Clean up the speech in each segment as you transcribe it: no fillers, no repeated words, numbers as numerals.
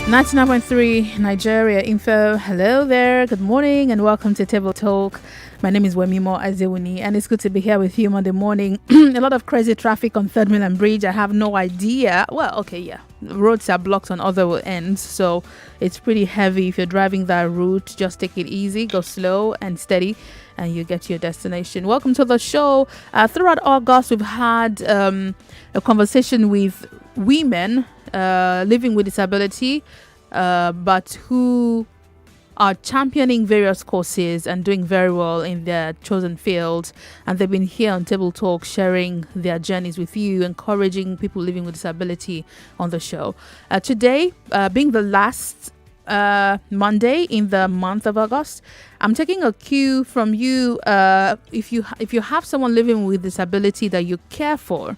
99.3 Nigeria Info. Hello there. Good morning and welcome to Table Talk. My name is Wemimo Adewuni and it's good to be here with you Monday morning. A lot of crazy traffic on Third Mainland Bridge. I have no idea. Well, okay, yeah. Roads are blocked on other ends, so it's pretty heavy. If you're driving that route, just take it easy, go slow and steady, and you get to your destination. Welcome to the show. Throughout August, we've had a conversation with women living with disability, but who are championing various causes and doing very well in their chosen fields. And they've been here on Table Talk sharing their journeys with you, encouraging people living with disability on the show. Today, being the last Monday in the month of August, I'm taking a cue from you. If you have someone living with disability that you care for,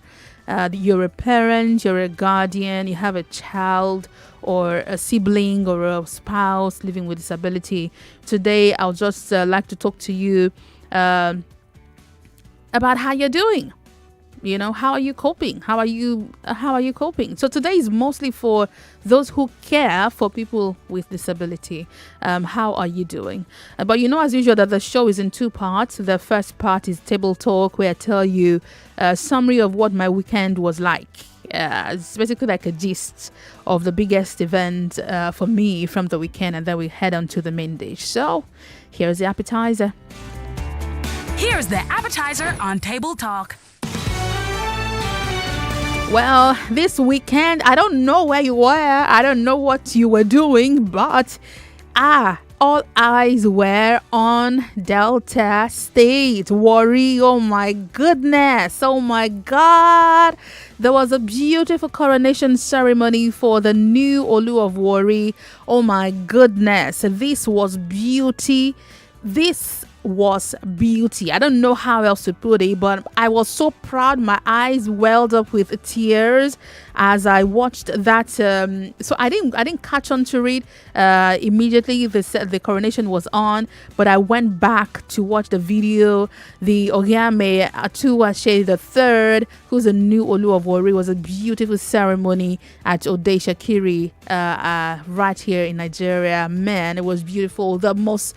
you're a parent, you're a guardian, you have a child or a sibling or a spouse living with disability. Today, I'll just like to talk to you about how you're doing. You know, how are you coping? How are you coping? So today is mostly for those who care for people with disability. How are you doing? But you know, as usual, that the show is in two parts. The first part is Table Talk, where I tell you a summary of what my weekend was like. It's basically like a gist of the biggest event for me from the weekend, and then we head on to the main dish. So here's the appetizer. Here's the appetizer on Table Talk. Well, this weekend, I don't know where you were. I don't know what you were doing, but all eyes were on Delta State. Warri, oh my goodness. Oh my God. There was a beautiful coronation ceremony for the new Olu of Warri. Oh my goodness. This was beauty. I don't know how else to put it, but I was so proud. My eyes welled up with tears as I watched that. So I didn't catch on to it immediately. The coronation was on, but I went back to watch the video. The Ogiame Atuwashe III, who's a new Olu of Warri, was a beautiful ceremony at Odesha Kiri, right here in Nigeria. Man, it was beautiful. The most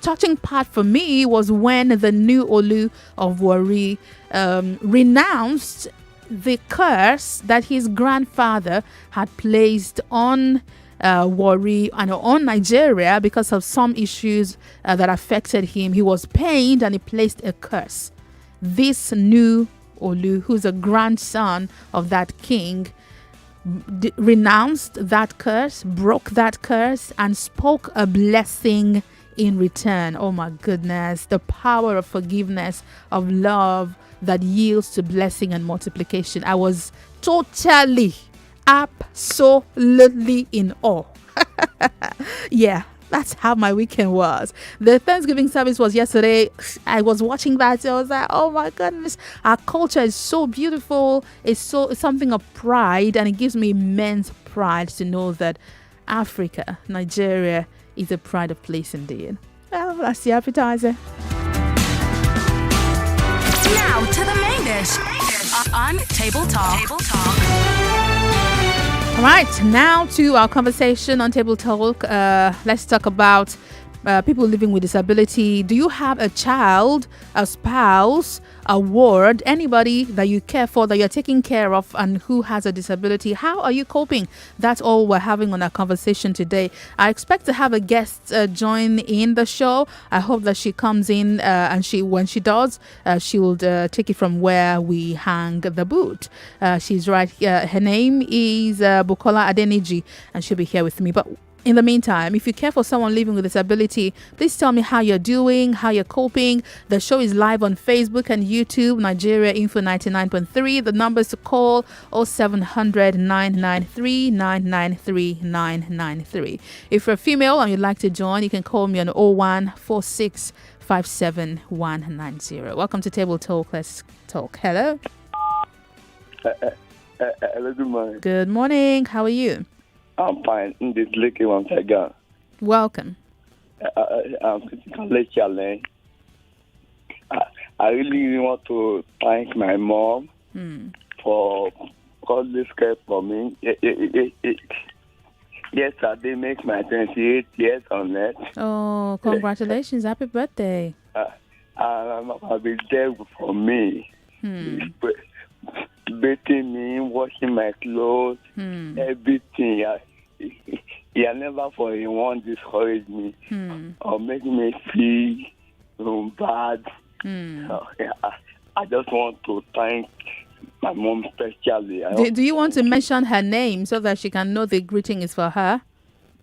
touching part for me was when the new Olu of Warri renounced the curse that his grandfather had placed on Warri and on Nigeria because of some issues that affected him. He was pained and he placed a curse. This new Olu, who's a grandson of that king, renounced that curse, broke that curse, and spoke a blessing in return. Oh my goodness, the power of forgiveness, of love that yields to blessing and multiplication. I was totally, absolutely in awe. Yeah, that's how my weekend was. The Thanksgiving service was yesterday. I was watching that. I was like, oh my goodness, our culture is so beautiful. It's something of pride, and it gives me immense pride to know that Africa, Nigeria, is a pride of place indeed. Well, that's the appetizer. Now to the main dish on Table Talk. All right, now to our conversation on Table Talk. Let's talk about people living with disability. Do you have a child, a spouse, a ward, anybody that you care for, that you're taking care of, and who has a disability? How are you coping? That's all we're having on our conversation today. I expect to have a guest join in the show. I hope that she comes in and when she does, she will take it from where we hang the boot. She's right here. Her name is Bukola Adeniji, and she'll be here with me. But in the meantime, if you care for someone living with disability, please tell me how you're doing, how you're coping. The show is live on Facebook and YouTube, Nigeria Info 99.3. The numbers to call 0700 993 993 993. If you're a female and you'd like to join, you can call me on 0146 57190. Welcome to Table Talk. Let's talk. Hello. Hello, good morning. Good morning. How are you? I'm fine. This Licky once again. Welcome. I'm challenge. I really want to thank my mom for all this care for me. Yesterday make my 28 years on it. Oh, congratulations. Happy birthday. I'll be there for me. Bathing me, washing my clothes, everything. He never for him want discourage me or make me feel bad. So, I just want to thank my mom especially. Do you want to mention her name so that she can know the greeting is for her?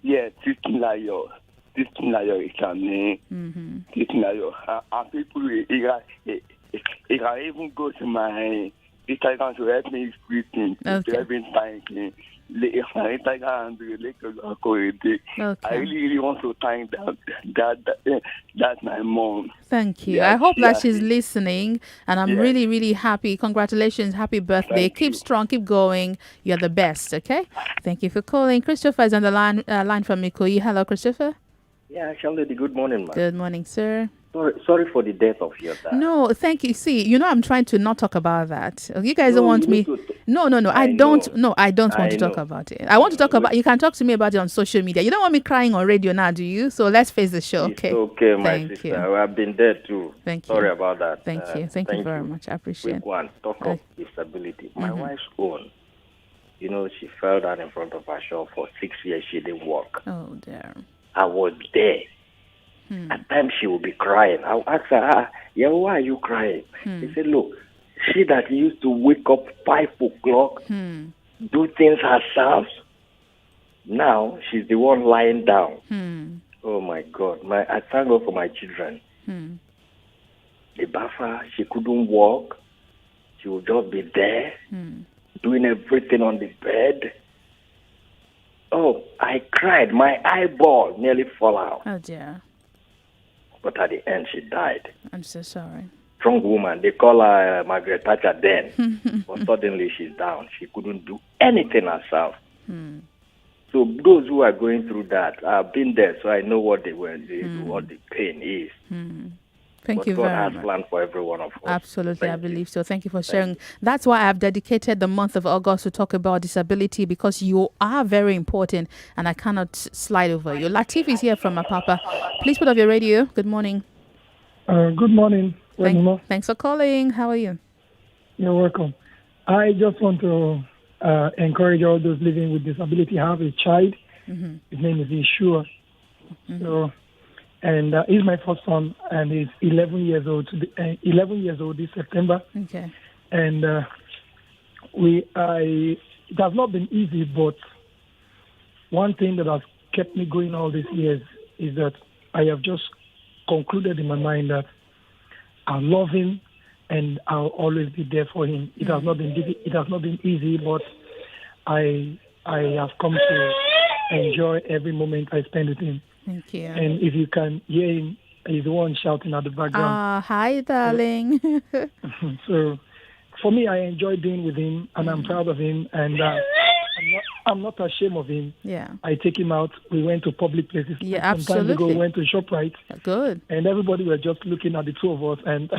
Yeah, Titilayo. Titilayo is her name. Titilayo. And people, he can even go to my Instagram to help me greeting. Okay. To help me thank him. Okay. I really want to thank that's my mom. Thank you. Yeah, I hope that yeah. she's listening, and I'm Yeah. really, really happy. Congratulations. Happy birthday. Thank Keep you. strong. Keep going. You're the best. Okay. Thank you for calling. Christopher is on the line from Mikoyi. Hello, Christopher. Yeah, actually, good morning, man. Good morning, sir. Sorry for the death of your dad. No, thank you. See, I'm trying to not talk about that. You guys don't want you me. need to No. I I don't. know. No, I don't want I to talk know. about it. I want to talk about. You can talk to me about it on social media. You don't want me crying on radio now, do you? So let's face the show. It's Okay. okay, my Thank sister. you. I've been there too. Thank you. Sorry about that. Thank you. Thank you very much. I appreciate Quick one. Talk Okay. of disability. My wife's own. She fell down in front of her shop for 6 years. She didn't walk. Oh, dear. I was there. At times she would be crying. I'll ask her, yeah, why are you crying? She said, look, she that used to wake up 5 o'clock, do things herself. Now she's the one lying down. Oh my God! I thank God for my children. The buffer, she couldn't walk. She would just be there, doing everything on the bed. Oh, I cried. My eyeball nearly fell out. Oh, dear. But at the end, she died. I'm so sorry. Strong woman. They call her Margaret Thatcher then. But suddenly she's down. She couldn't do anything herself. So those who are going through that, I've been there, so I know what what the pain is. Thank but you God very has much. planned for every one of us. Absolutely, I Thank you. believe so. Thank you for sharing. That's why I've dedicated the month of August to talk about disability, because you are very important and I cannot slide over you. Latif is here from Apapa. Please put off your radio. Good morning. Good morning, Wemimo. Thanks for calling. How are you? You're welcome. I just want to encourage all those living with disability. I have a child. His name is Yeshua. So, and he's my first son, and he's 11 years old. 11 years old this September. Okay. And it has not been easy, but one thing that has kept me going all these years is that I have just concluded in my mind that I love him and I'll always be there for him. It has not been easy, but I have come to enjoy every moment I spend with him. Thank you. And if you can hear him, he's the one shouting at the background. Hi, darling. So for me, I enjoy being with him, and I'm proud of him, and I'm not ashamed of him. Yeah. I take him out. We went to public places. Yeah, Some time ago, absolutely. we went to ShopRite, Good. and everybody were just looking at the two of us, and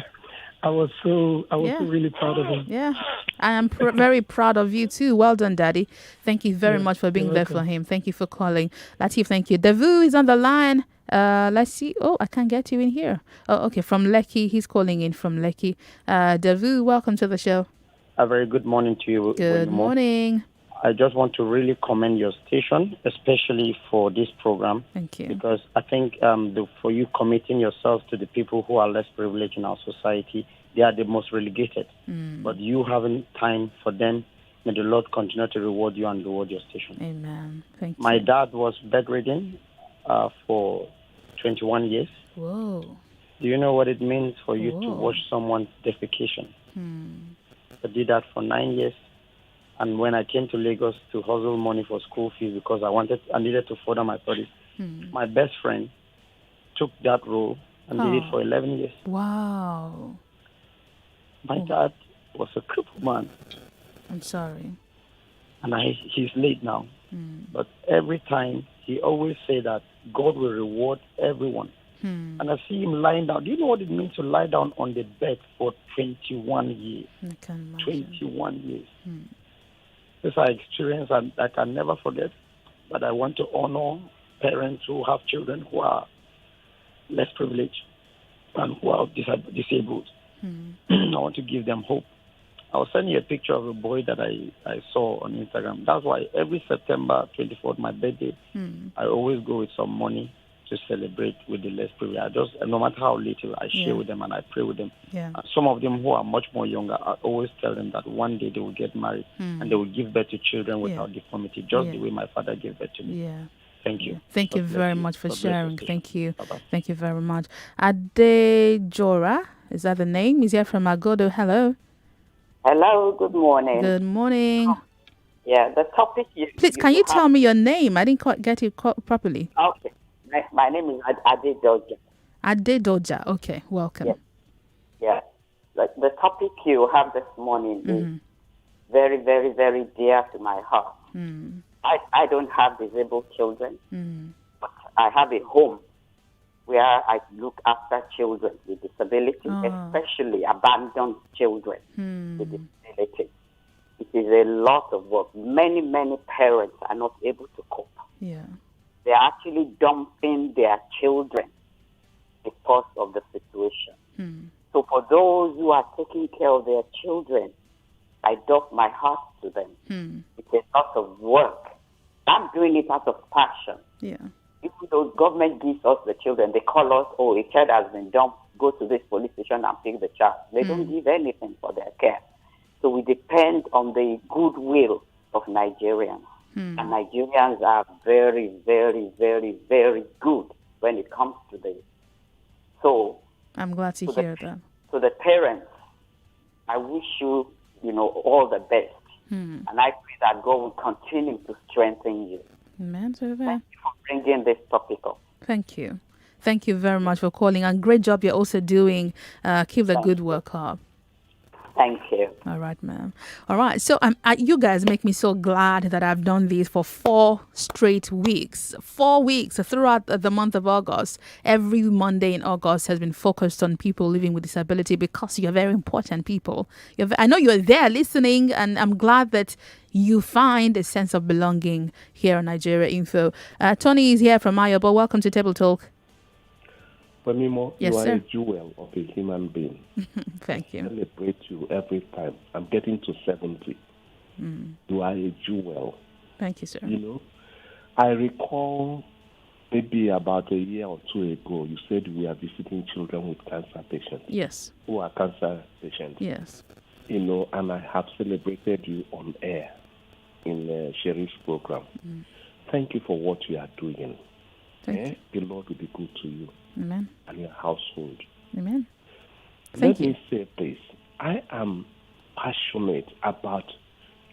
I was so really proud of him. Yeah. I am very proud of you too. Well done, Daddy. Thank you very much for being you're there welcome. for him. Thank you for calling. Latif, thank you. Davu is on the line. Let's see. Oh, I can't get you in here. Oh, okay. From Lekki. He's calling in from Lekki. Davu, welcome to the show. A very good morning to you. Good Wemimo. morning. I just want to really commend your station, especially for this program, Thank you. because I think for you committing yourself to the people who are less privileged in our society, they are the most relegated. But you having time for them, may the Lord continue to reward you and reward your station. Amen. Thank My you. dad was bedridden for 21 years. Whoa. Do you know what it means for you to Whoa. watch someone's defecation? I did that for 9 years. And when I came to Lagos to hustle money for school fees because I needed to further my studies, my best friend took that role and did it for 11 years. Wow. My dad was a crippled man, I'm sorry. and he's late now. But every time he always say that God will reward everyone. And I see him lying down. Do you know what it means to lie down on the bed for 21 years? I can imagine. 21 years. This I experienced and I can never forget. but I want to honor parents who have children who are less privileged and who are disabled. I want to give them hope. I'll send you a picture of a boy that I saw on Instagram. That's why every September 24th, my birthday, I always go with some money to celebrate with the less privileged. No matter how little, I share with them and I pray with them. Yeah. Some of them who are much more younger, I always tell them that one day they will get married and they will give birth to children without deformity, just the way my father gave birth to me. Yeah. Thank you. Thank you God very bless much for God bless sharing. you. Thank you. Bye-bye. Thank you very much. Adejora, is that the name? Is here from Agodo. Hello. Hello, good morning. Good morning. Yeah, the topic is... Please, can you tell me your name? I didn't quite get it properly. Okay. My name is Adedoja. Adedoja. Okay, welcome. Yes. Yeah. The topic you have this morning is very, very, very dear to my heart. I don't have disabled children, but I have a home where I look after children with disability, especially abandoned children with disability. It is a lot of work. Many, many parents are not able to cope. Yeah. They're actually dumping their children because of the situation. So for those who are taking care of their children, I doff my heart to them. It's a lot of work. I'm doing it out of passion. Yeah. Even though government gives us the children, they call us, a child has been dumped, go to this police station and pick the child. They don't give anything for their care. So we depend on the goodwill of Nigerians. And Nigerians are very, very, very, very good when it comes to this. So I'm glad to hear that. So the parents, I wish you, all the best. And I pray that God will continue to strengthen you. Amen. Thank you for bringing this topic up. Thank you. Thank you very much for calling. And great job you're also doing. Keep the good work up. Thank you. All right, ma'am. All right. So you guys make me so glad that I've done this for 4 straight weeks. 4 weeks throughout the month of August. Every Monday in August has been focused on people living with disability because you're very important people. I know you're there listening, and I'm glad that you find a sense of belonging here on Nigeria Info. Tony is here from Ayobo. Welcome to Table Talk. Wemimo, yes, you are sir. a jewel of a human being. Thank you. I celebrate you every time. I'm getting to 70. You are a jewel. Thank you, sir. I recall maybe about a year or two ago, you said we are visiting children with cancer patients. Yes. Who are cancer patients. Yes. And I have celebrated you on air in Sherry's program. Thank you for what you are doing. Thank you. The Lord will be good to you. Amen. And your household. Amen. Let me say this. I am passionate about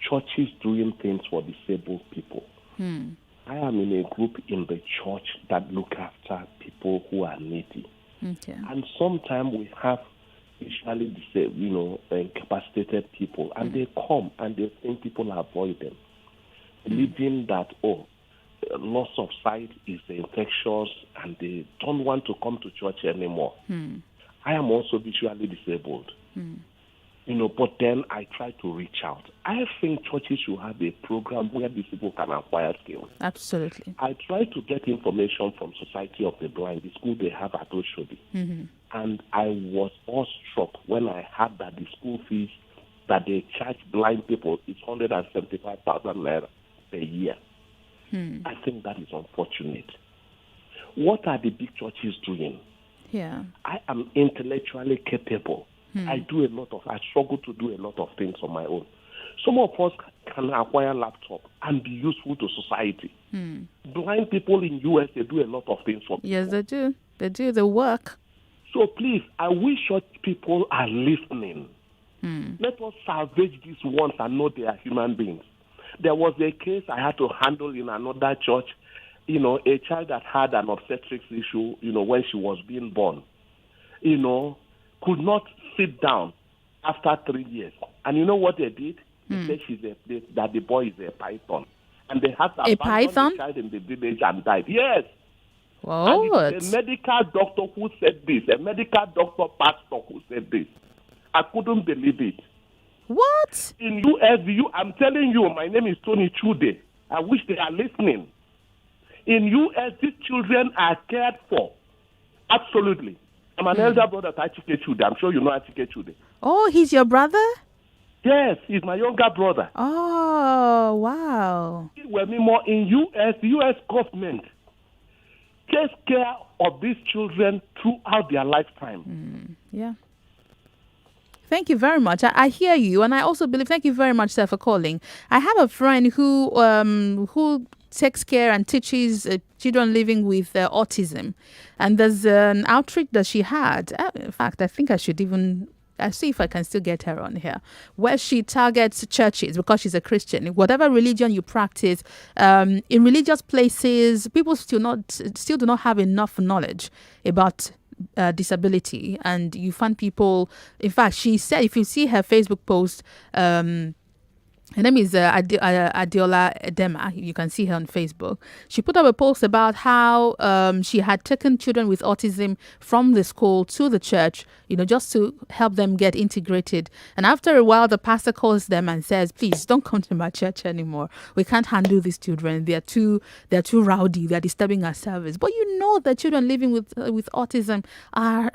churches doing things for disabled people. I am in a group in the church that look after people who are needy. Okay. And sometimes we have visually disabled, incapacitated people, and they come and they think people avoid them, believing that, loss of sight is infectious and they don't want to come to church anymore. I am also visually disabled. But then I try to reach out. I think churches should have a program where these people can acquire skills. Absolutely. I try to get information from Society of the Blind, the school they have at Oshodi. And I was awestruck when I heard that the school fees that they charge blind people is 175,000 naira per year. I think that is unfortunate. What are the big churches doing? Yeah. I am intellectually capable. I struggle to do a lot of things on my own. Some of us can acquire laptop and be useful to society. Blind people in US, they do a lot of things for people. Yes, they do. They do the work. So please, I wish such people are listening. Let us salvage these ones and know they are human beings. There was a case I had to handle in another church, a child that had an obstetrics issue, when she was being born, could not sit down after 3 years. And you know what they did? They said that the boy is a python. And they had to abandon the child in the village and died. Yes. Wow. And it's a medical doctor who said this, a medical doctor pastor who said this. I couldn't believe it. What? In USVU, I'm telling you, my name is Tony Chude. I wish they are listening. In U.S., these children are cared for. Absolutely. I'm an elder brother to Achike Chude. I'm sure you know Achike Chude. Oh, he's your brother? Yes, he's my younger brother. Oh, wow. Wemimo, in U.S., the U.S. government takes care of these children throughout their lifetime. Yeah. Thank you very much. I hear you, and I also believe. Thank you very much, sir, for calling. I have a friend who takes care and teaches children living with autism, and there's an outreach that she had. In fact, I think I should even. I see if I can still get her on here, where she targets churches because she's a Christian. Whatever religion you practice, in religious places, people still do not have enough knowledge about disability, and you find people. In fact, she said if you see her Facebook post, her name is Adiola Edema. You can see her on Facebook. She put up a post about how she had taken children with autism from the school to the church, just to help them get integrated. And after a while, the pastor calls them and says, "Please don't come to my church anymore. We can't handle these children. They're too rowdy. They're disturbing our service." But that children living with autism are.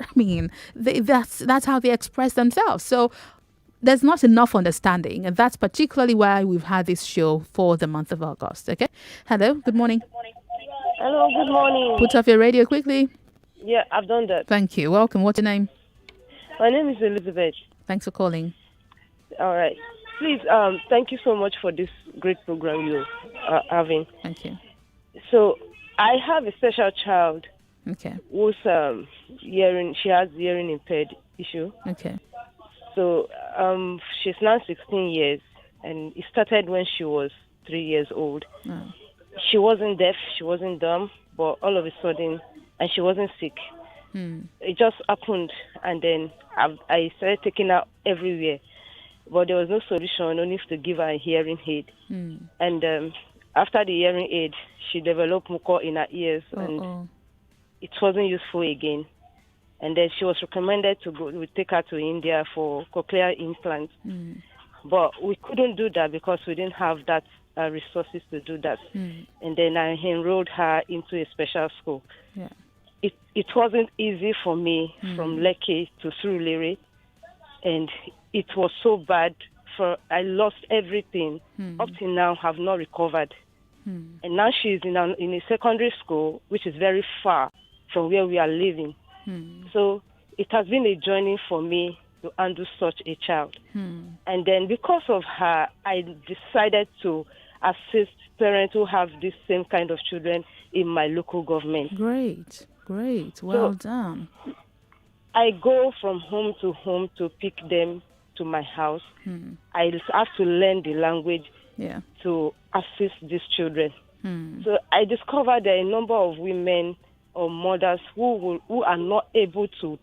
That's how they express themselves. So there's not enough understanding, and that's particularly why we've had this show for the month of August. Okay. Hello. Good morning. Hello. Good morning. Put off your radio quickly. Yeah, I've done that. Thank you. Welcome. What's your name? My name is Elizabeth. Thanks for calling. All right. Please, thank you so much for this great program you're having. Thank you. So, I have a special child. Okay. Who's she has hearing impaired issue. Okay. So she's now 16 years, and it started when she was 3 years old. Oh. She wasn't deaf, she wasn't dumb, but all of a sudden, and she wasn't sick. It just happened, and then I started taking her everywhere, but there was no solution, only to give her a hearing aid. And after the hearing aid, she developed mucor in her ears, and it wasn't useful again. And then she was recommended we take her to India for cochlear implants. But we couldn't do that because we didn't have that resources to do that. And then I enrolled her into a special school. Yeah. It wasn't easy for me from Lekki to Surulere, and it was so bad. I lost everything. Up till now, have not recovered. And now she's in a secondary school, which is very far from where we are living. So it has been a journey for me to handle such a child. And then because of her, I decided to assist parents who have this same kind of children in my local government. Great. Well done. I go from home to pick them to my house. I have to learn the language to assist these children. So I discovered there are a number of women or mothers who are not able to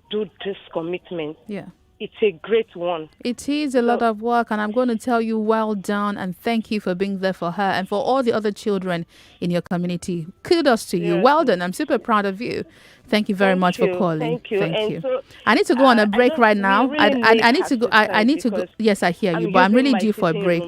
do this commitment. Yeah. It's a great one. It is a lot of work, and I'm going to tell you, well done, and thank you for being there for her and for all the other children in your community. Kudos to you. Well done. I'm super proud of you. Thank you very much for calling. Thank you. Thank you. So, I need to go on a break right now. Really I need to go. I need to go. Yes, I hear you, but I'm really due for a break.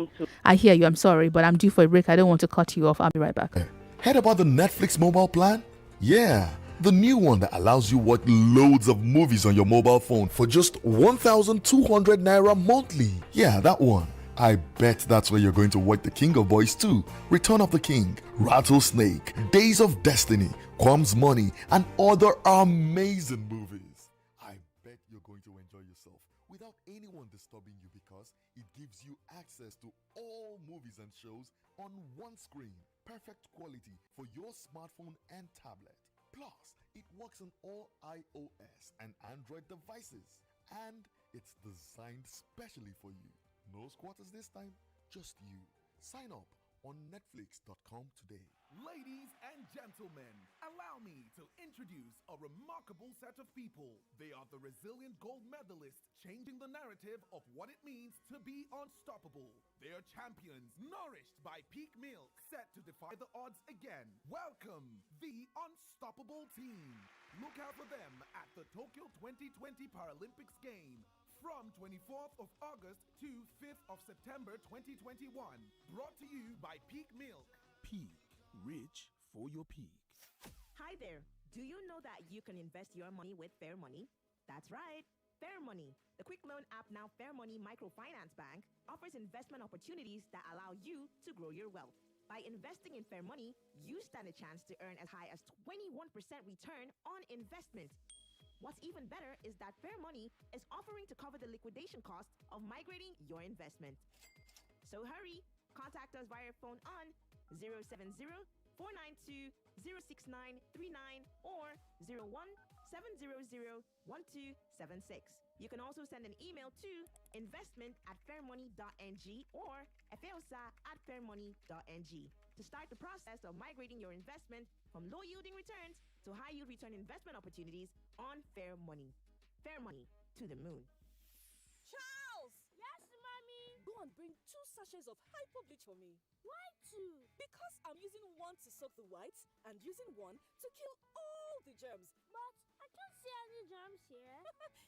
I hear you. I'm sorry, but I'm due for a break. I don't want to cut you off. I'll be right back. Heard about the Netflix mobile plan? Yeah, the new one that allows you watch loads of movies on your mobile phone for just 1,200 naira monthly. Yeah, that one. I bet that's where you're going to watch The King of Boys 2, Return of the King, Rattlesnake, Days of Destiny, Quam's Money, and other amazing movies. I bet you're going to enjoy yourself without anyone disturbing you because it gives you access to all movies and shows on one screen. Perfect quality for your smartphone and tablet. Plus, it works on all iOS and Android devices. And it's designed specially for you. No squatters this time, just you. Sign up on netflix.com today. Ladies and gentlemen, allow me to introduce a remarkable set of people. They are the resilient gold medalists, changing the narrative of what it means to be unstoppable. They are champions, nourished by peak milk, set to defy the odds again. Welcome, the Unstoppable Team. Look out for them at the Tokyo 2020 Paralympics game from 24th of August to 5th of September 2021. Brought to you by Peak Milk. Peak, rich before your peak. Hi there. Do you know that you can invest your money with Fair Money? That's right. Fair Money, the quick loan app now Fair Money Microfinance Bank, offers investment opportunities that allow you to grow your wealth. By investing in Fair Money, you stand a chance to earn as high as 21% return on investment. What's even better is that Fair Money is offering to cover the liquidation cost of migrating your investment. So hurry, contact us via phone on 070-492-06939 or 01-700-1276. You can also send an email to investment@fairmoney.ng or efeosa@fairmoney.ng to start the process of migrating your investment from low-yielding returns to high-yield return investment opportunities on Fair Money. Fair Money to the moon. Charles! Yes, Mommy? Go and bring 2 sachets of hypo bleach for me. Why 2? Because I'm using one to soak the whites and using one to kill all the germs. But I can't see any germs here.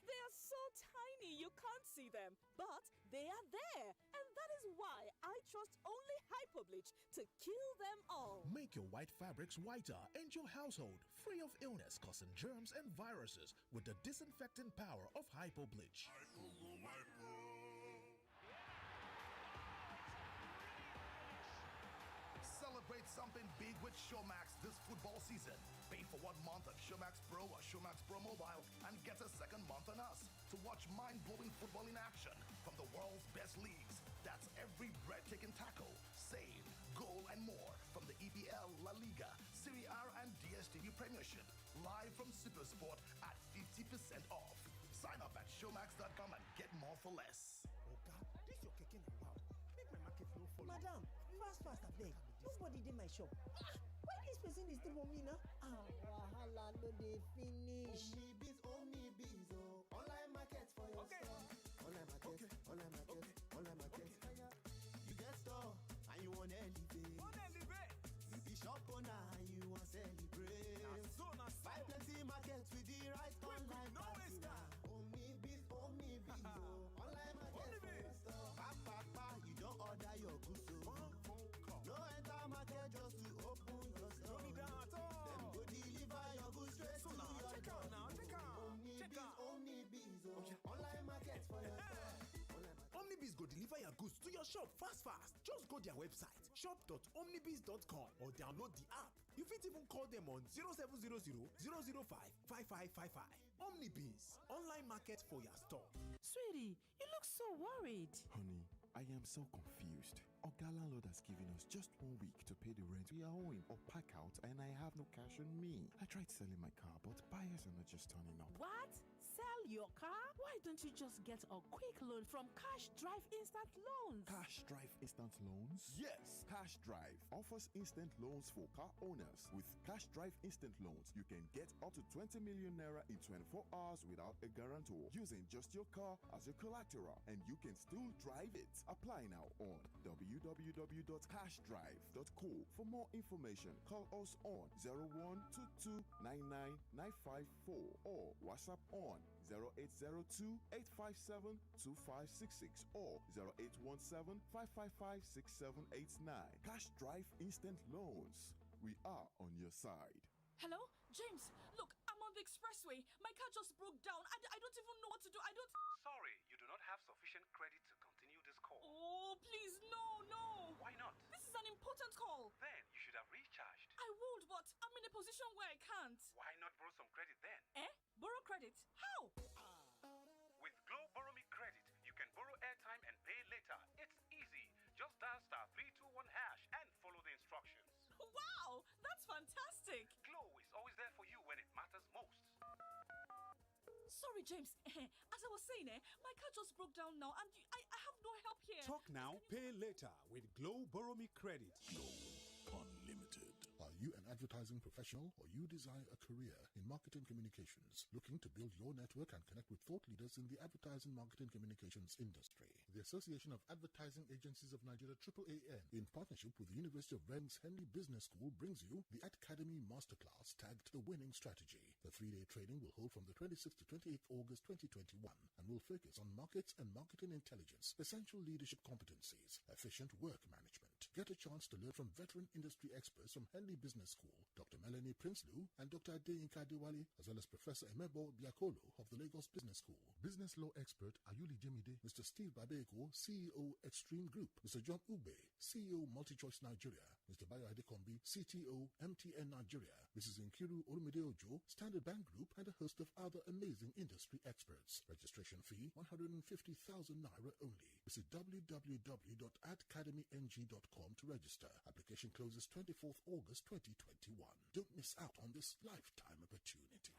They are so tiny you can't see them. But they are there. And that is why I trust only hypo bleach to kill them all. Make your white fabrics whiter and your household free of illness causing germs and viruses with the disinfecting power of hypo bleach. Celebrate something big with Showmax this football season. Pay for 1 month of Showmax Pro or Showmax Pro Mobile and get a second month on us to watch mind-blowing football in action from the world's best leagues. That's every breathtaking tackle, save, goal, and more from the EPL, La Liga, Serie A, and DStv Premiership. Live from Supersport at 50% off. Sign up at showmax.com and get more for less. Okay, this your keke now. Wow. Make my market no follow. Madam, fast, abeg. Nobody in my shop. Why this person is still for me now? Wahala no dey finish. Only biz, oh. Online market for your store. Online market. You get store and you want elevate. You be shop owner and you want celebrate. Buy plenty market with the right online partner. Only biz, oh. Online market for your store. Papa, you don't order your goods, so no enter market just to open your store. Them go deliver your goods straight to your door. Only biz, oh. Online market for your store. Omnibiz go deliver your goods to your shop fast. Just go their website shop.omnibiz.com or download the app. You fit even call them on 0700 005 5555. Omnibiz, online market for your store. Sweetie, you look so worried. Honey, I am so confused. Oga landlord has given us just 1 week to pay the rent we are owing or pack out, and I have no cash on me. I tried selling my car, but buyers are not just turning up. What? Sell your car? Why don't you just get a quick loan from Cash Drive Instant Loans? Cash Drive Instant Loans? Yes, Cash Drive offers instant loans for car owners. With Cash Drive Instant Loans, you can get up to 20 million naira in 24 hours without a guarantor, using just your car as your collateral, and you can still drive it. Apply now on www.cashdrive.co. For more information, call us on 0122999954 or WhatsApp on 0802-857-2566 or 0817-555-6789. Cash Drive Instant Loans. We are on your side. Hello? James, look, I'm on the expressway. My car just broke down. I don't even know what to do. Sorry, you do not have sufficient credit to continue this call. Oh, please, no. Why not? This is an important call. Then you should have recharged. I would, but I'm in a position where I can't. Why not borrow some credit then? Borrow credit? How? With Glow Borrow Me Credit, you can borrow airtime and pay later. It's easy. Just dial *321# and follow the instructions. Wow, that's fantastic. Glow is always there for you when it matters most. Sorry, James. As I was saying, my car just broke down now and I have no help here. Talk now, pay later with Glow Borrow Me Credit. Glow Unlimited. Are you an advertising professional or you desire a career in marketing communications, looking to build your network and connect with thought leaders in the advertising marketing communications industry? The Association of Advertising Agencies of Nigeria, AAAN, in partnership with the University of Rennes Henley Business School, brings you the Academy Masterclass tagged The Winning Strategy. The 3-day training will hold from the 26th to 28th August 2021 and will focus on markets and marketing intelligence, essential leadership competencies, efficient work management, Get a chance to learn from veteran industry experts from Henley Business School, Dr. Melanie Prinsloo and Dr. Adeyinka Adewale, as well as Professor Emebo Biakolo of the Lagos Business School. Business law expert Ayuli Jemide, Mr. Steve Babeko, CEO Extreme Group, Mr. John Ube, CEO MultiChoice Nigeria, Mr. Bayo Adekombi, CTO MTN Nigeria, Mrs. Nkiru Olumide Ojo, Standard Bank Group, and a host of other amazing industry experts. Registration fee 150,000 naira only. Visit www.academyng.com to register. Application closes 24th August 2021. Don't miss out on this lifetime opportunity.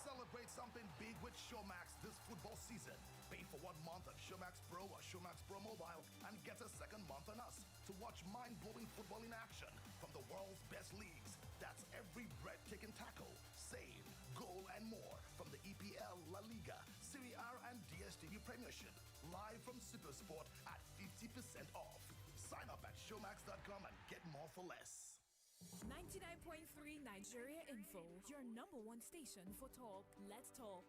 Celebrate something big with Showmax this football season. Pay for 1 month of Showmax Pro or Showmax Pro Mobile and get a second month on us to watch mind-blowing football in action from the world's best leagues. That's every breathtaking tackle, save, goal, and more from the EPL, La Liga, Serie A, and DStv Premiership. Live from Supersport at 50% off. Sign up at showmax.com and get more for less. 99.3 Nigeria Info, your number one station for talk. Let's talk.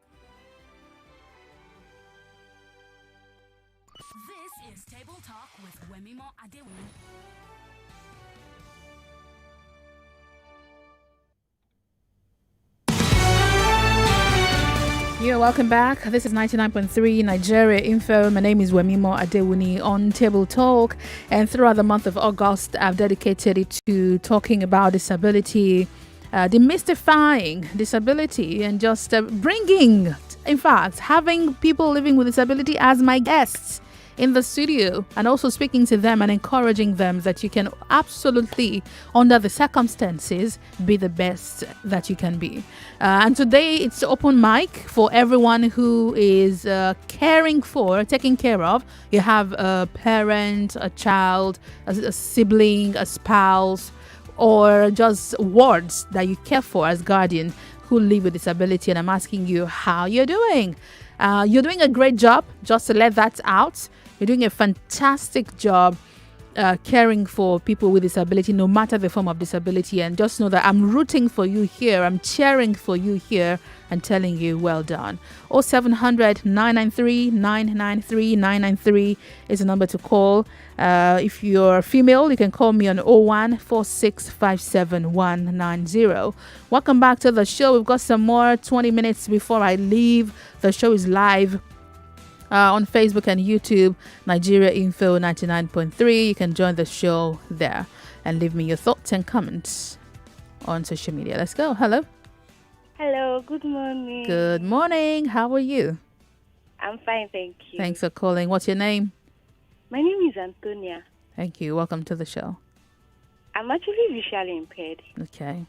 This is Table Talk with Wemimo Adewuni. Yeah, welcome back. This is 99.3 Nigeria Info. My name is Wemimo Adewuni on Table Talk. And throughout the month of August, I've dedicated it to talking about disability, demystifying disability, and just bringing, in fact, having people living with disability as my guests in the studio, and also speaking to them and encouraging them that you can absolutely, under the circumstances, be the best that you can be. And today it's open mic for everyone who is taking care of. You have a parent, a child, a sibling, a spouse, or just wards that you care for as guardian who live with disability. And I'm asking you how you're doing. You're doing a great job, just to let that out. You're doing a fantastic job caring for people with disability, no matter the form of disability. And just know that I'm rooting for you here. I'm cheering for you here and telling you well done. 0700 993 993 993 is the number to call. If you're female, you can call me on 01 4657 190. Welcome back to the show. We've got some more 20 minutes before I leave. The show is live on Facebook and YouTube, Nigeria Info 99.3. You can join the show there and leave me your thoughts and comments on social media. Let's go. Hello. Hello. Good morning. Good morning. How are you? I'm fine, thank you. Thanks for calling. What's your name? My name is Antonia. Thank you. Welcome to the show. I'm actually visually impaired. Okay.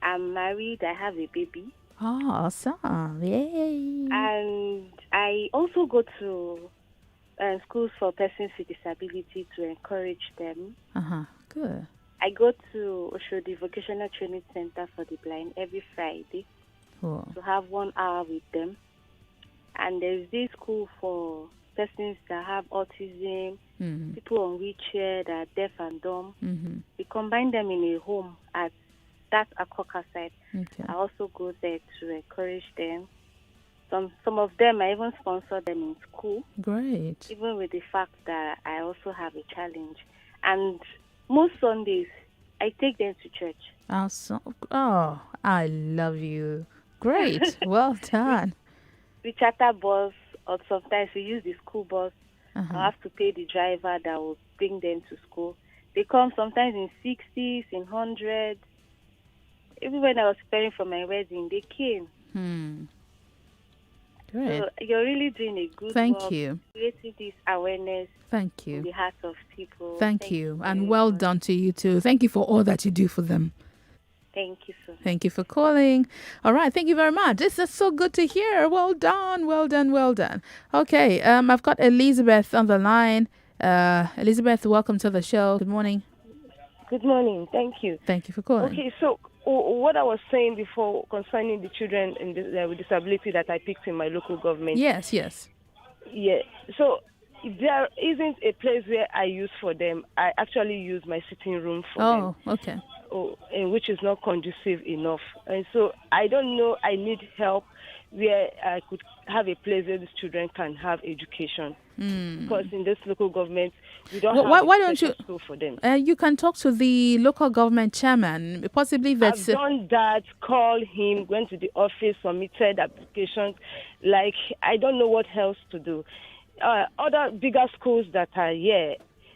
I'm married. I have a baby. Oh, awesome. Yay. And I also go to schools for persons with disability to encourage them. Good. I go to Oshodi Vocational Training Center for the Blind every Friday Cool. to have 1 hour with them. And there's this school for persons that have autism, people on wheelchair that are deaf and dumb. We combine them in a home at that Akoka side. Okay. I also go there to encourage them. Some of them, I even sponsor them in school. Great. Even with the fact that I also have a challenge. And most Sundays, I take them to church. Awesome. Oh, I love you. Great. Well done. We charter bus, or sometimes we use the school bus. I have to pay the driver that will bring them to school. They come sometimes in 60s, in 100s. Even when I was preparing for my wedding, they came. Great. So you're really doing a good Thank work, you. creating this awareness Thank in you. the hearts of people. Thank you. And well done to you too. Thank you for all that you do for them. Thank you so much. Thank you for calling. All right. Thank you very much. This is so good to hear. Well done. Well done. Well done. Okay. I've got Elizabeth on the line. Elizabeth, welcome to the show. Good morning. Good morning. Thank you. Thank you for calling. Okay, so what I was saying before concerning the children with disability that I picked in my local government. Yes, yes. Yeah. So if there isn't a place where I use for them, I actually use my sitting room for them. Oh, okay. And which is not conducive enough. And so I don't know, I need help where I could have a place where these children can have education. Because in this local government, we don't have why a don't special you? school for them. You can talk to the local government chairman. Possibly that's. I've done that, called him, went to the office, submitted applications. Like, I don't know what else to do. Other bigger schools that are here,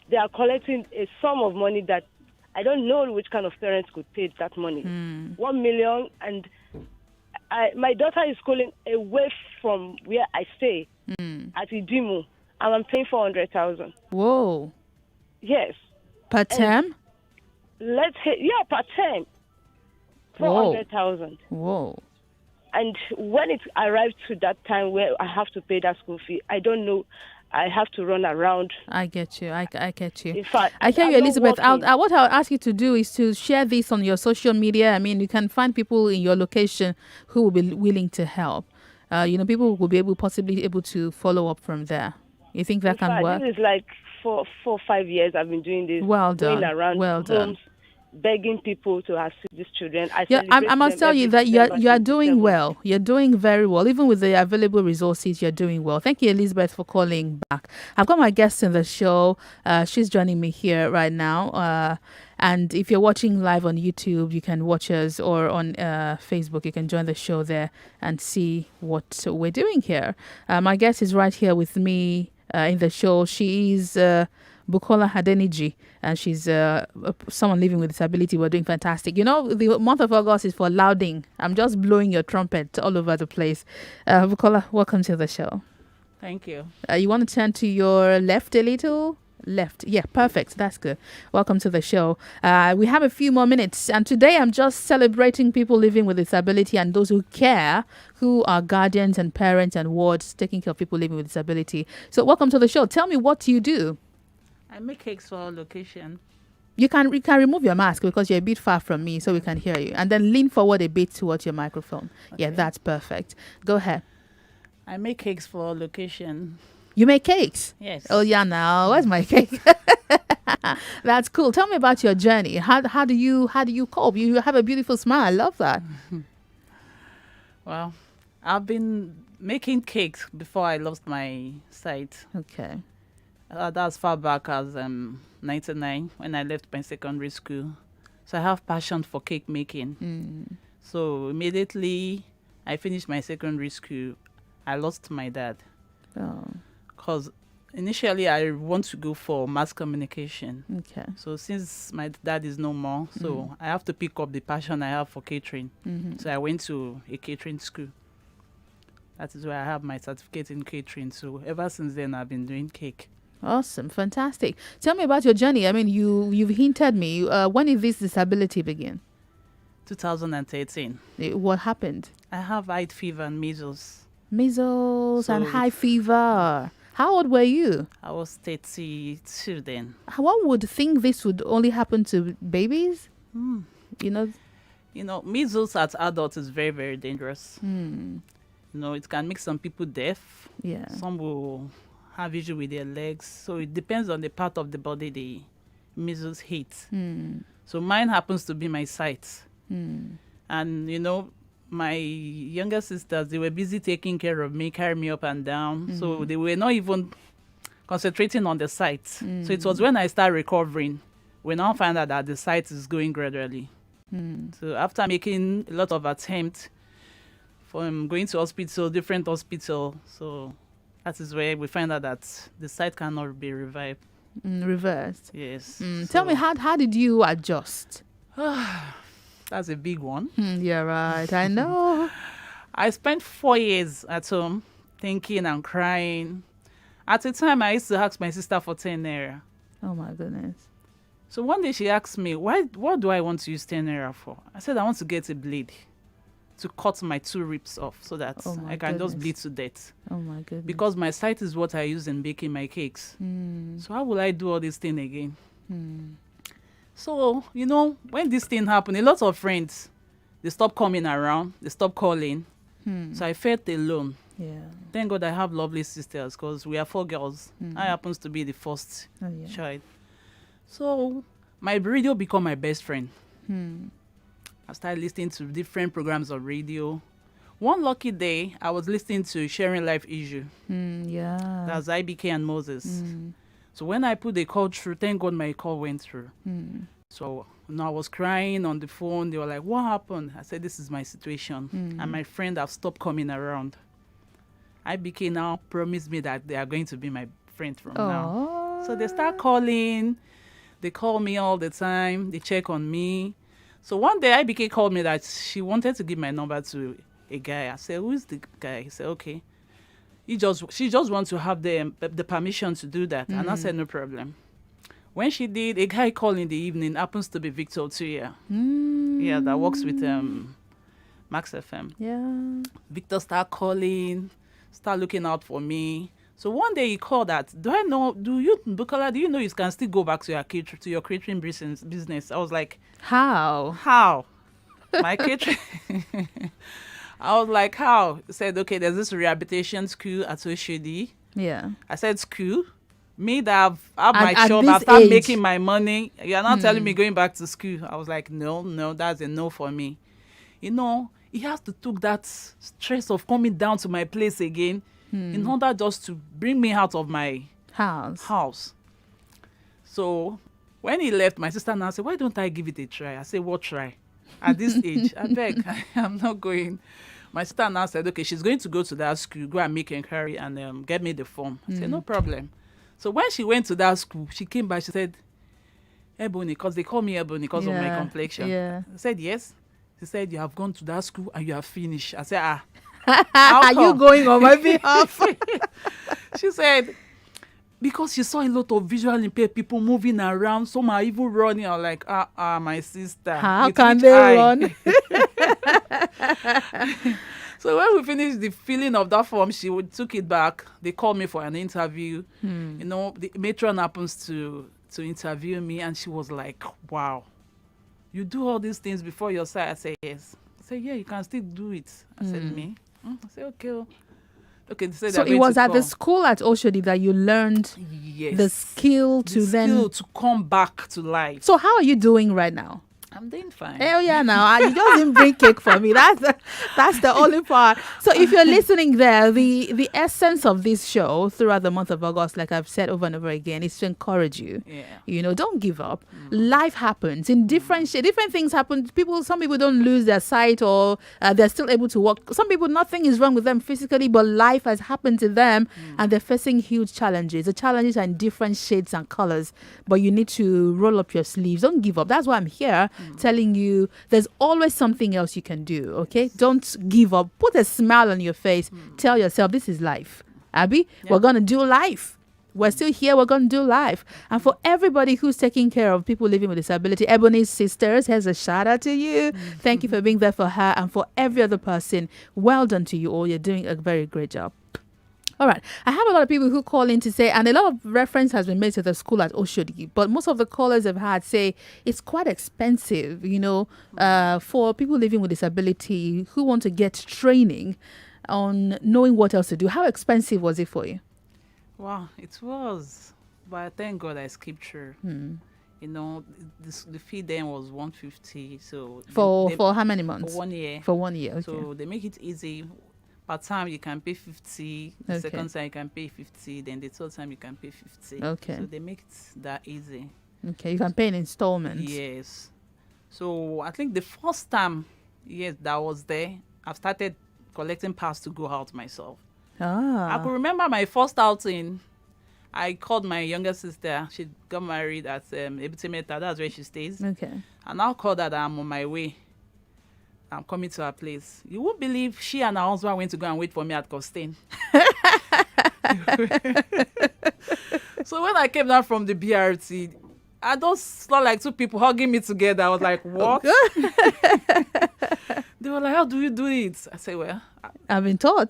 they are collecting a sum of money that I don't know which kind of parents could pay that money. 1 million, and my daughter is schooling away from where I stay at Idimu, and I'm paying 400,000. Whoa. Yes. Per term? Per term. 400,000. Whoa. And when it arrives to that time where I have to pay that school fee, I don't know. I have to run around. I get you. I get you. In fact, I hear you, Elizabeth. What I'll ask you to do is to share this on your social media. I mean, you can find people in your location who will be willing to help. People will be possibly able to follow up from there. You think that can work? This is like 4 or 5 years I've been doing this. Well done. Going around Well homes, done. begging people to assist these children. I must tell you that you are doing well. You're doing very well. Even with the available resources, you're doing well. Thank you, Elizabeth, for calling back. I've got my guest in the show. She's joining me here right now. And if you're watching live on YouTube, you can watch us, or on Facebook, you can join the show there and see what we're doing here. My guest is right here with me in the show. She is Bukola Adeniji, and she's someone living with disability. We're doing fantastic. The month of August is for louding. I'm just blowing your trumpet all over the place. Bukola, welcome to the show. Thank you. You want to turn to your left a little? Left. Yeah, perfect. That's good. Welcome to the show. We have a few more minutes, and today I'm just celebrating people living with disability and those who care, who are guardians and parents and wards taking care of people living with disability. So welcome to the show. Tell me, what do you do? I make cakes for location. You can remove your mask because you're a bit far from me, so we can hear you, and then lean forward a bit towards your microphone. Okay. Yeah, that's perfect. Go ahead. I make cakes for location. You make cakes? Yes. Oh yeah, now where's my cake? That's cool. Tell me about your journey. How do you cope? You have a beautiful smile. I love that. Well, I've been making cakes before I lost my sight. Okay. That's far back as 99 when I left my secondary school. So I have passion for cake making. So immediately I finished my secondary school, I lost my dad. Oh. Because initially I want to go for mass communication. Okay. So since my dad is no more, so I have to pick up the passion I have for catering. So I went to a catering school. That is where I have my certificate in catering. So ever since then, I've been doing cake. Awesome. Fantastic. Tell me about your journey. I mean, you've hinted me. When did this disability begin? 2013. What happened? I have high fever and measles. Measles and high fever. How old were you? I was 32 then. One would think this would only happen to babies. Measles at adults is very, very dangerous. It can make some people deaf. Yeah. Some will have issue with their legs. So it depends on the part of the body the measles hit. So mine happens to be my sight. And, my younger sisters, they were busy taking care of me, carrying me up and down. So they were not even concentrating on the sight. So it was when I started recovering, we now find out that the sight is going gradually. So after making a lot of attempts from going to hospital, different hospital, so that is where we find out that the sight cannot be revived. Reversed. Yes. Tell me, how did you adjust? That's a big one. Yeah, right. I know. I spent 4 years at home thinking and crying. At a time, I used to ask my sister for 10 naira. Oh, my goodness. So one day she asked me, what do I want to use 10 naira for? I said, I want to get a blade to cut my 2 ribs off so that I can just bleed to death. Oh, my goodness. Because my sight is what I use in baking my cakes. So how will I do all this thing again? So, when this thing happened, a lot of friends, they stopped coming around. They stopped calling. So I felt alone. Yeah. Thank God I have lovely sisters because we are 4 girls. I happens to be the first child. So my radio became my best friend. I started listening to different programs of radio. One lucky day, I was listening to Sharing Life Issue. Yeah. That's IBK and Moses. So when I put the call through, thank God my call went through. So I was crying on the phone. They were like, what happened? I said, this is my situation. And my friend have stopped coming around. IBK now promised me that they are going to be my friend from now. So they start calling. They call me all the time. They check on me. So one day IBK called me that she wanted to give my number to a guy. I said, who is the guy? He said, okay. She just wants to have the permission to do that. And I said, no problem. When she did, a guy called in the evening, happens to be Victor Otuya. Yeah, that works with Max FM. Yeah. Victor started calling, start looking out for me. So one day he called that, Bukola, do you know you can still go back to your catering business? I was like, How? My catering? I was like, how? He said, okay, there's this rehabilitation school at Oshodi. Yeah. I said, school? Me that have my shop, I start making my money. You're not telling me going back to school. I was like, no, that's a no for me. You know, he has to took that stress of coming down to my place again in order just to bring me out of my house. So when he left, my sister now said, why don't I give it a try? I said, what try? At this age, I beg, I'm not going. My sister now said, okay, she's going to go to that school, go and make inquiry and get me the form. I said, no problem. So when she went to that school, she came back, she said, Ebony, because they call me Ebony because of my complexion. Yeah. I said, yes. She said, you have gone to that school and you have finished. I said, Are you going on my behalf? She said, because she saw a lot of visual impaired people moving around, some are even running. I'm like, my sister. How can they run? So when we finished the filling of that form, she took it back. They called me for an interview. You know, the matron happens to interview me, and she was like, wow, you do all these things before your side? I said, yes. I said, yeah, you can still do it. I said, me? I said, okay. Okay, so it was at the school at Oshodi that you learned the skill to come back to life. So how are you doing right now? I'm doing fine. Hell yeah, now you just didn't bring cake for me. That's the only part. So if you're listening there, the essence of this show throughout the month of August, like I've said over and over again, is to encourage you. Yeah. You know, don't give up. Life happens in different things happen. Some people don't lose their sight or they're still able to walk. Some people, nothing is wrong with them physically, but life has happened to them and they're facing huge challenges. The challenges are in different shades and colors, but you need to roll up your sleeves. Don't give up. That's why I'm here. Telling you there's always something else you can do. Okay, don't give up. Put a smile on your face. Tell yourself this is life. Abby, we're gonna do life. We're still here. We're gonna do life. And for everybody who's taking care of people living with disability, Ebony's sisters, here's a shout out to you. Thank you for being there for her, and for every other person. Well done to you all. You're doing a very great job. All right. I have a lot of people who call in to say, and a lot of reference has been made to the school at Oshodi, but most of the callers have had say it's quite expensive, you know, for people living with disability who want to get training on knowing what else to do. How expensive was it for you? Wow, it was. But thank God I skipped through. You know, the fee then was 150. So for how many months? For 1 year. For 1 year, okay. So they make it easy. Per time you can pay 50, the second time you can pay 50, then the third time you can pay 50. Okay. So they make it that easy. Okay, you can pay in installments. Yes. So I think the first time, that I was there, I've started collecting pass to go out myself. I could remember my first outing. I called my younger sister. She got married at Ebutimeta. That's where she stays. Okay. And I called her that I'm on my way. I'm coming to her place. You won't believe she and her husband went to go and wait for me at Costain. So when I came down from the BRT, I just saw like two people hugging me together. I was like, what? They were like, how do you do it? I said, well, I've been taught.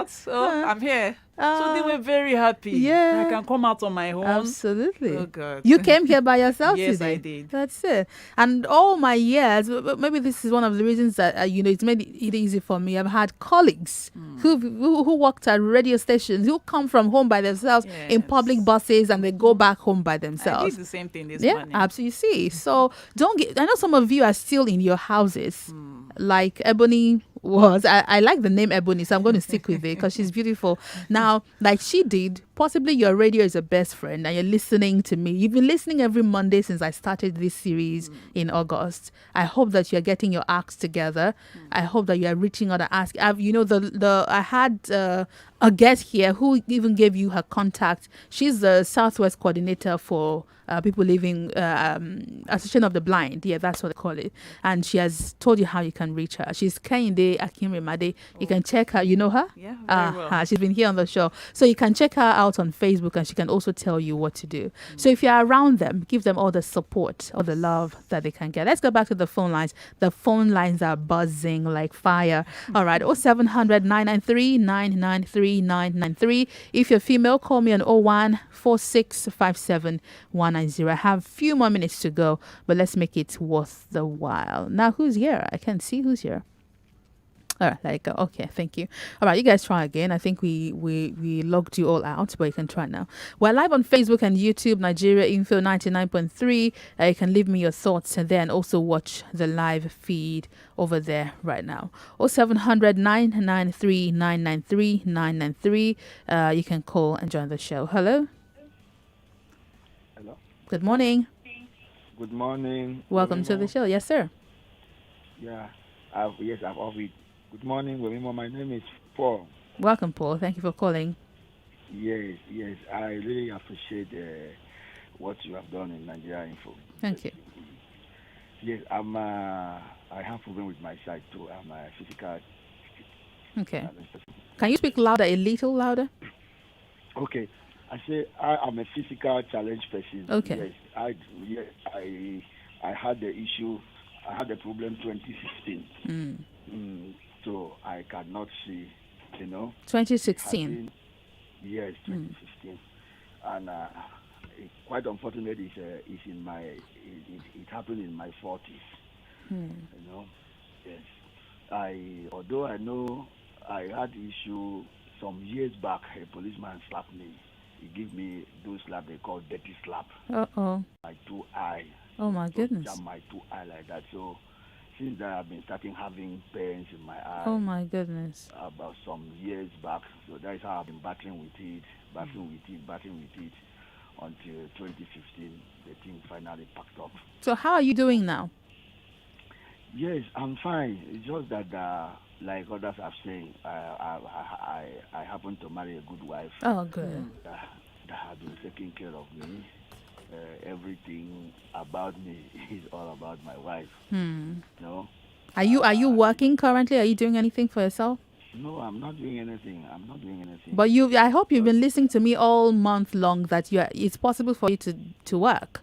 So I'm here. So they were very happy. Yeah. I can come out on my own. Absolutely. Oh, God. You came here by yourself Yes, today. I did. That's it. And all my years, maybe this is one of the reasons that, it's made it easy for me. I've had colleagues who worked at radio stations who come from home by themselves in public buses and they go back home by themselves. I did the same thing this morning. Yeah, absolutely. See, so don't get. I know some of you are still in your houses, like Ebony was. I like the name Ebony, so I'm going to stick with it because she's beautiful. Now, like she did, possibly your radio is a best friend and you're listening to me. You've been listening every Monday since I started this series in August. I hope that you're getting your acts together. I hope that you are reaching out and asking. I had a guest here who even gave you her contact. She's the Southwest coordinator for people living Association of the Blind. Yeah, that's what they call it. And she has told you how you can reach her. She's Kehinde Akinremade. You can check her. You know her? Yeah, very well. She's been here on the show. So you can check her out on Facebook and she can also tell you what to do. So if you're around them, give them all the support, all the love that they can get. Let's go back to the phone lines. The phone lines are buzzing like fire. All right, 0700 993 993 993. If you're female, call me on 01 4657 190. I have a few more minutes to go, but let's make it worth the while. Now, who's here? I can't see who's here. All right, there you go. Okay, thank you. All right, you guys try again. I think we logged you all out, but you can try now. We're live on Facebook and YouTube, Nigeria Info 99.3. You can leave me your thoughts and then also watch the live feed over there right now. 0700 993 993 993. You can call and join the show. Hello. Hello. Good morning. Good morning. Welcome to the show. Yes, sir. Yeah. I've offered. Good morning, Wemimo. My name is Paul. Welcome, Paul. Thank you for calling. Yes. I really appreciate what you have done in Nigeria Info. Thank you. Yes, I have problem with my sight too. I'm a physical. Okay. Can you speak louder, a little louder? Okay. I say I am a physical challenge person. Okay. Yes, I had the issue. I had the problem 2016. So I cannot see, 2016. Yes, 2016. And quite unfortunate is in my it happened in my 40s. Yes. Although I know I had issue some years back, a policeman slapped me. He gave me those slap they call dirty slap. My two eye. Oh my goodness. Jam my two eye like that. So since that I've been starting having pains in my eye. Oh my goodness. About some years back. So that is how I've been battling with it until 2015 the thing finally packed up. So how are you doing now? Yes, I'm fine. It's just that like others have said, I happen to marry a good wife. Oh, good. That has been taking care of me. Everything about me is all about my wife. Are you working currently? Are you doing anything for yourself? No, I'm not doing anything. But I hope you've been listening to me all month long that it's possible for you to work.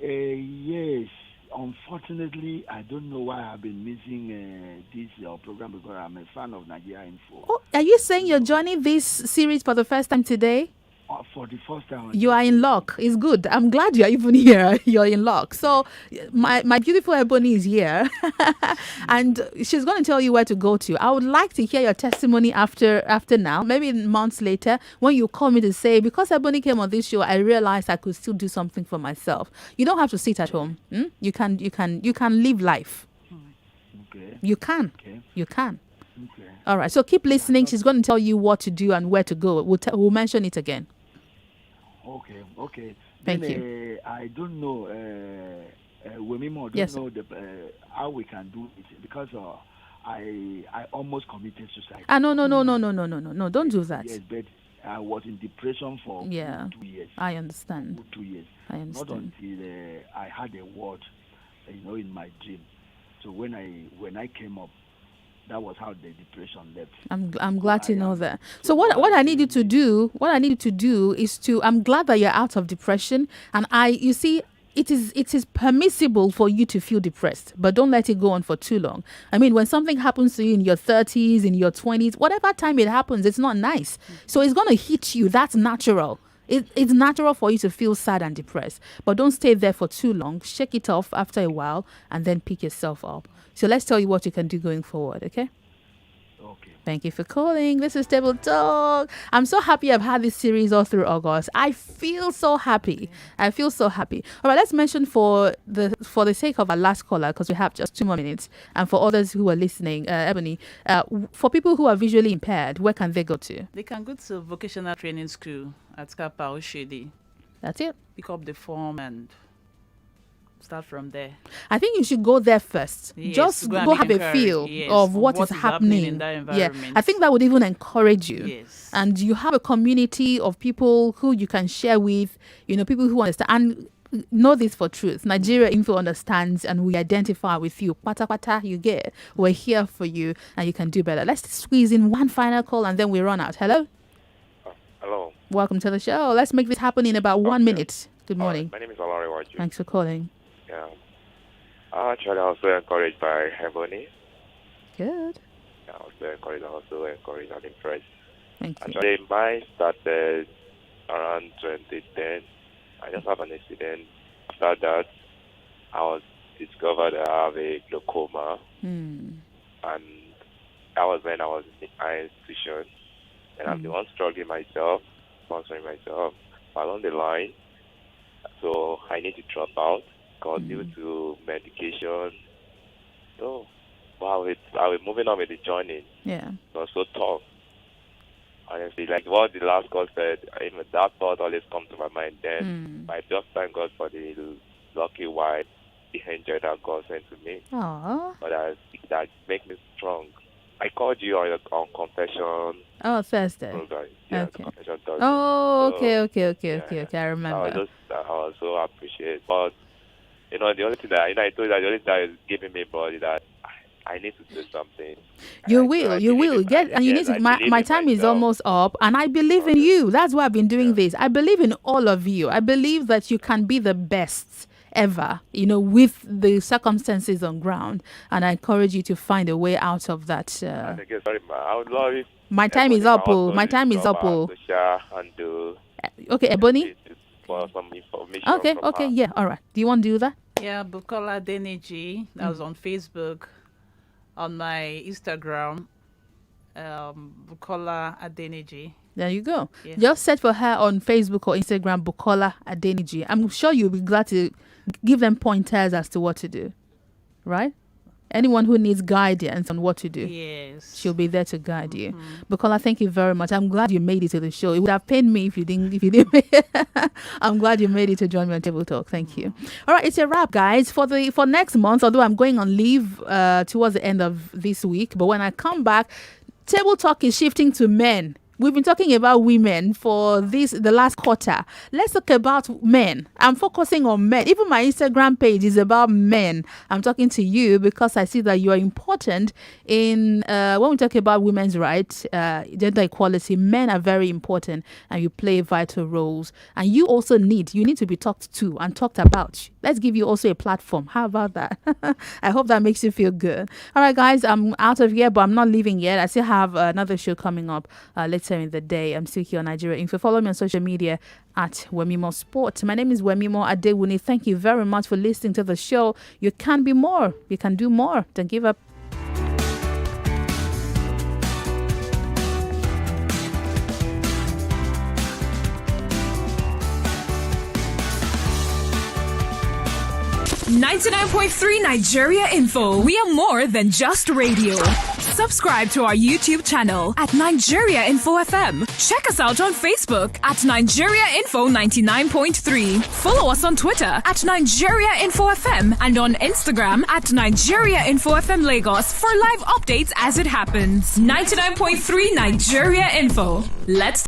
Yes. Unfortunately, I don't know why I've been missing this program because I'm a fan of Nigeria Info. Oh, are you saying you're joining this series for the first time today? For the first time. You are in luck. It's good. I'm glad you're even here. You're in luck. So my beautiful Ebony is here and she's going to tell you where to go to. I would like to hear your testimony after now, maybe months later, when you call me to say, because Ebony came on this show, I realized I could still do something for myself. You don't have to sit at home. You can live life. Okay. You can. Okay. You can. Okay. All right. So keep listening. She's going to tell you what to do and where to go. We'll mention it again. Okay. Thank you. I don't know, Wemimo, know how we can do it because I almost committed suicide. No. Don't do that. Yes, but I was in depression for 2 years. I understand. 2 years. I understand. Not until I had a word, in my dream. So when I came up, that was how the depression left. I'm glad to know that. So what I need you to do, is I'm glad that you're out of depression. And you see, it is permissible for you to feel depressed, but don't let it go on for too long. I mean, when something happens to you in your 30s, in your 20s, whatever time it happens, it's not nice. So it's going to hit you. That's natural. It's natural for you to feel sad and depressed, but don't stay there for too long. Shake it off after a while and then pick yourself up. So let's tell you what you can do going forward, okay? Okay. Thank you for calling. This is Table Talk. I'm so happy I've had this series all through August. I feel so happy. I feel so happy. All right, let's mention for the sake of our last caller, because we have just 2 more minutes, and for others who are listening, Ebony, for people who are visually impaired, where can they go to? They can go to vocational training school at Kappa Oshedi. That's it. Pick up the form and start from there. I think you should go there first. Yes, Just go and go be have a encouraged, feel yes, of what what is is happening in happening. that Yeah, environment. I think that would even encourage you. Yes. And you have a community of people who you can share with, people who understand. And know this for truth. Nigeria Info understands and we identify with you. Pata pata, you get. We're here for you and you can do better. Let's squeeze in one final call and then we run out. Hello? Hello. Welcome to the show. Let's make this happen in about 1 minute. Good morning. My name is Olari Waju. Thanks for calling. Yeah. Actually, I was so encouraged by Ebony. Good. I was so encouraged. And impressed. Thank you. Actually, mine started around 2010. I just have an accident. After that, I was discovered I have a glaucoma. And that was when I was in the institution. And I'm the one struggling myself, sponsoring myself. Along the line, so I need to drop out because due to medication. So, wow, I was moving on with the journey. Yeah. It was so tough. Honestly, like what the last call said, even that thought always comes to my mind. Then I just thank God for the lucky wife, the angel that God sent to me. Aww. But that make me strong. I called you on confession. Oh, Thursday. Program. Yeah, Okay. confession Thursday. Oh, So, okay. I remember. I was so appreciate. But the only thing that I told you that the only thing that is giving me body that I need to do something. You will get, and you need to. My time is almost up, and I believe in you. That's why I've been doing this. I believe in all of you. I believe that you can be the best ever, with the circumstances on ground, and I encourage you to find a way out of that. I think it's very much. I would love it. My time is up. My time is up. Okay, Ebony. For some information. Okay, yeah, all right. Do you want to do that? Yeah, Bukola Adeniji. That was on Facebook. On my Instagram, Bukola Adeniji. There you go. Yeah. Just search for her on Facebook or Instagram, Bukola Adeniji. I'm sure you'll be glad to give them pointers as to what to do. Right? Anyone who needs guidance on what to do, yes, she'll be there to guide you. Bukola, thank you very much. I'm glad you made it to the show. It would have pained me if you didn't. I'm glad you made it to join me on Table Talk. Thank you. All right, it's a wrap, guys. For next month, although I'm going on leave towards the end of this week, but when I come back, Table Talk is shifting to men. We've been talking about women for the last quarter. Let's talk about men. I'm focusing on men. Even my Instagram page is about men. I'm talking to you because I see that you are important in when we talk about women's rights, gender equality. Men are very important and you play vital roles. And you also need to be talked to and talked about. Let's give you also a platform. How about that? I hope that makes you feel good. All right, guys, I'm out of here, but I'm not leaving yet. I still have another show coming up later in the day. I'm still here on Nigeria Info. Follow me on social media at Wemimo Sport. My name is Wemimo Adewuni. Thank you very much for listening to the show. You can be more. You can do more. Don't give up. .3 Nigeria Info. We are more than just radio. Subscribe to our YouTube channel at Nigeria Info FM. Check us out on Facebook at Nigeria Info 99.3. Follow us on Twitter at Nigeria Info FM and on Instagram at Nigeria Info FM Lagos for live updates as it happens. 99.3 Nigeria Info. Let's